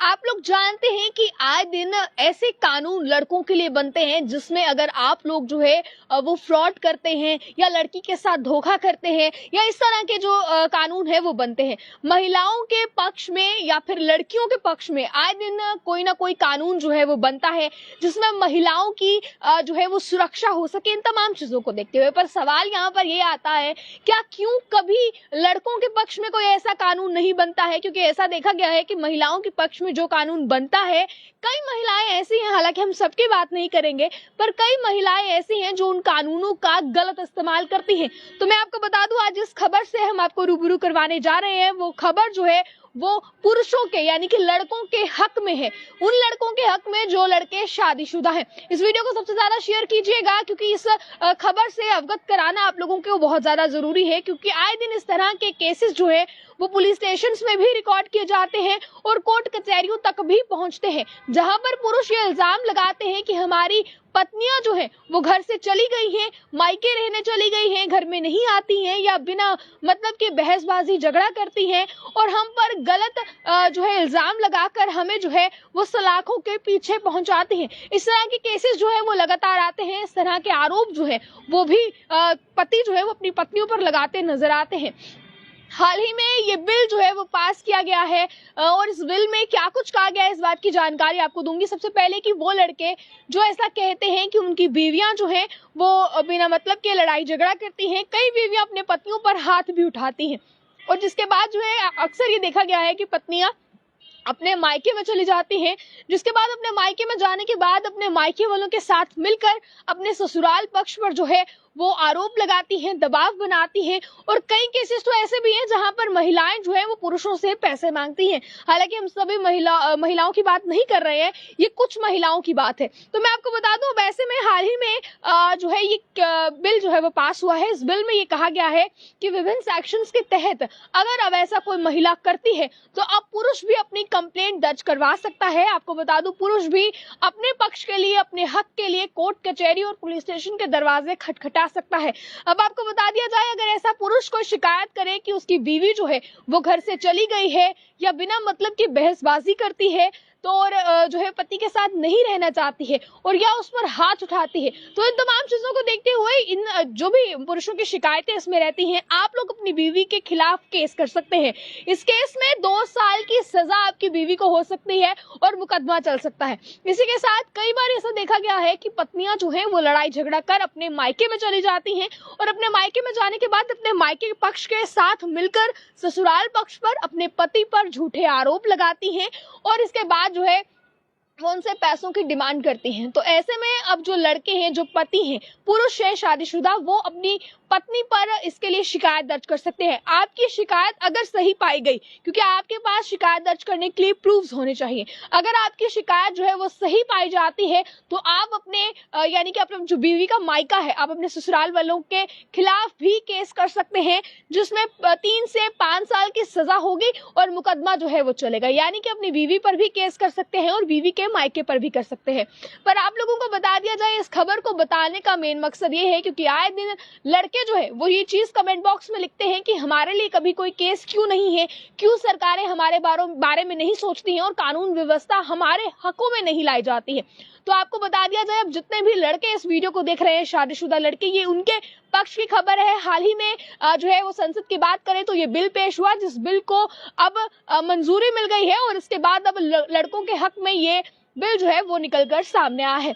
आप लोग जानते हैं कि आए दिन ऐसे कानून लड़कों के लिए बनते हैं जिसमें अगर आप लोग जो है वो फ्रॉड करते हैं या लड़की के साथ धोखा करते हैं या इस तरह के जो कानून है वो बनते हैं। महिलाओं के पक्ष में या फिर लड़कियों के पक्ष में आए दिन कोई ना कोई कानून जो है वो बनता है जिसमें महिलाओं की जो है वो सुरक्षा हो सके, इन तमाम चीजों को देखते हुए। पर सवाल यहाँ पर ये आता है, क्या क्यों कभी लड़कों के पक्ष में कोई ऐसा कानून नहीं बनता है? क्योंकि ऐसा देखा गया है कि महिलाओं के पक्ष में जो कानून बनता है, कई महिलाएं ऐसी हैं, हालांकि हम सबकी बात नहीं करेंगे, पर कई महिलाएं ऐसी हैं जो उन कानूनों का गलत इस्तेमाल करती हैं। तो मैं आपको बता दूं, आज इस खबर से हम आपको रूबरू करवाने जा रहे हैं। वो खबर जो है वो पुरुषों के यानी कि लड़कों के हक में है, उन लड़कों के हक में जो लड़के शादीशुदा हैं। इस वीडियो को सबसे ज्यादा शेयर कीजिएगा क्योंकि इस खबर से अवगत कराना आप लोगों को बहुत ज्यादा जरूरी है, क्योंकि आए दिन इस तरह के केसेस जो है वो पुलिस स्टेशन में भी रिकॉर्ड किए जाते हैं और कोर्ट कचहरियों तक भी पहुंचते हैं, जहां पर पुरुष ये इल्जाम लगाते हैं कि हमारी पत्नियां जो है वो घर से चली गई हैं, मायके रहने चली गई हैं, घर में नहीं आती हैं या बिना मतलब के बहसबाजी झगड़ा करती हैं और हम पर गलत जो है इल्जाम लगाकर हमें जो है वो सलाखों के पीछे पहुंचाते हैं। इस तरह के केसेस जो है वो लगातार आते हैं। इस तरह के आरोप जो है वो भी पति जो है वो अपनी पत्नियों पर लगाते नजर आते हैं। हाल ही में ये बिल जो है वो पास किया गया है और इस बिल में क्या कुछ कहा गया है इस बात की जानकारी आपको दूंगी। सबसे पहले कि वो लड़के जो ऐसा कहते हैं कि उनकी बीवियां जो हैं वो बिना मतलब के लड़ाई झगड़ा करती हैं, कई बीवियां अपने पतियों पर हाथ भी उठाती हैं और जिसके बाद जो है अक्सर ये देखा गया है कि पत्नियां अपने मायके में चली जाती हैं, जिसके बाद अपने मायके में जाने के बाद अपने मायके वालों के साथ मिलकर अपने ससुराल पक्ष पर जो है वो आरोप लगाती हैं, दबाव बनाती हैं और कई केसेस तो ऐसे भी हैं जहां पर महिलाएं जो है वो पुरुषों से पैसे मांगती हैं। हालांकि हम सभी महिलाओं की बात नहीं कर रहे हैं, ये कुछ महिलाओं की बात है। तो मैं आपको बता दूं, वैसे में हाल ही में जो है ये बिल जो है वो पास हुआ है। इस बिल में ये कहा गया है कि विभिन्न सेक्शंस के तहत अगर अब ऐसा कोई महिला करती है तो अब पुरुष भी अपनी कंप्लेंट दर्ज करवा सकता है। आपको बता दूं, पुरुष भी अपने पक्ष के लिए, अपने हक के लिए कोर्ट कचहरी और पुलिस स्टेशन के दरवाजे खटखटा सकता है। अब आपको बता दिया जाए, अगर ऐसा पुरुष कोई शिकायत करे कि उसकी बीवी जो है वो घर से चली गई है या बिना मतलब की बहसबाजी करती है तो और जो है पति के साथ नहीं रहना चाहती है और या उस पर हाथ उठाती है, तो इन तमाम चीजों को देखते हुए इन जो भी पुरुषों की शिकायतें इसमें रहती हैं, आप लोग अपनी बीवी के खिलाफ केस कर सकते हैं। इस केस में 2 साल की सजा आपकी बीवी को हो सकती है और मुकदमा चल सकता है। इसी के साथ कई बार ऐसा देखा गया है कि पत्नियां जो है वो लड़ाई झगड़ा कर अपने मायके में चली जाती हैं और अपने मायके में जाने के बाद अपने मायके पक्ष के साथ मिलकर ससुराल पक्ष पर अपने पति पर झूठे आरोप लगाती हैं और इसके बाद जो है वो उनसे पैसों की डिमांड करती हैं। तो ऐसे में अब जो लड़के हैं, जो पति हैं, पुरुष है शादीशुदा, वो अपनी पत्नी पर इसके लिए शिकायत दर्ज कर सकते हैं। आपकी शिकायत अगर सही पाई गई, क्योंकि आपके पास शिकायत दर्ज करने के लिए प्रूफ्स होने चाहिए, अगर आपकी शिकायत जो है वो सही पाई जाती है तो आप अपने यानी कि अपने जो बीवी का मायका है, आप अपने ससुराल वालों के खिलाफ भी केस कर सकते हैं, जिसमें 3 से 5 साल की सजा होगी और मुकदमा जो है वो चलेगा। यानी कि अपनी बीवी पर भी केस कर सकते हैं और बीवी के मायके पर भी कर सकते हैं। पर आप लोगों को बता दिया जाए, इस खबर को बताने का मेन मकसद ये है क्योंकि आए दिन लड़के जो है वो ये चीज कमेंट बॉक्स में लिखते हैं कि हमारे लिए कभी कोई केस क्यों नहीं है, क्यों सरकारें हमारे बारे में नहीं सोचती हैं और कानून व्यवस्था हमारे हकों में नहीं लाई जाती है। तो आपको बता दिया जाए, अब जितने भी लड़के इस वीडियो को देख रहे हैं, शादीशुदा लड़के, ये उनके पक्ष की खबर है। हाल ही में जो है वो संसद की बात करें तो ये बिल पेश हुआ, जिस बिल को अब मंजूरी मिल गई है और इसके बाद अब लड़कों के हक में ये बिल जो है वो निकलकर सामने आया है।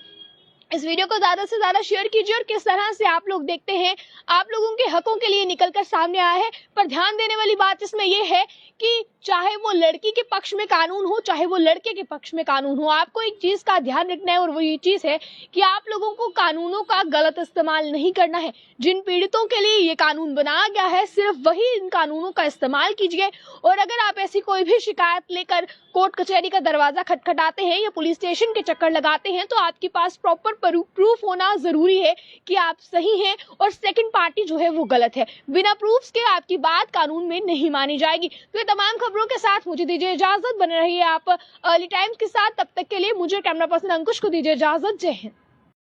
इस वीडियो को ज्यादा से ज्यादा शेयर कीजिए और किस तरह से आप लोग देखते हैं, आप लोगों के हकों के लिए निकलकर सामने आया है। पर ध्यान देने वाली बात इसमें यह है कि चाहे वो लड़की के पक्ष में कानून हो, चाहे वो लड़के के पक्ष में कानून हो, आपको एक चीज का ध्यान रखना है और वो ये चीज है कि आप लोगों को कानूनों का गलत इस्तेमाल नहीं करना है। जिन पीड़ितों के लिए ये कानून बनाया गया है, सिर्फ वही इन कानूनों का इस्तेमाल कीजिए। और अगर आप ऐसी कोई भी शिकायत लेकर कोर्ट कचहरी का दरवाजा खटखटाते हैं या पुलिस स्टेशन के चक्कर लगाते हैं, तो आपके पास प्रॉपर प्रूफ होना जरूरी है कि आप सही हैं और सेकंड पार्टी जो है वो गलत है। बिना प्रूफ्स के आपकी बात कानून में नहीं मानी जाएगी। तो ये तमाम खबरों के साथ मुझे दीजिए इजाजत, बने रहिए आप अर्ली टाइम्स के साथ। तब तक के लिए मुझे कैमरा पर्सन अंकुश को दीजिए इजाजत। जय हिंद।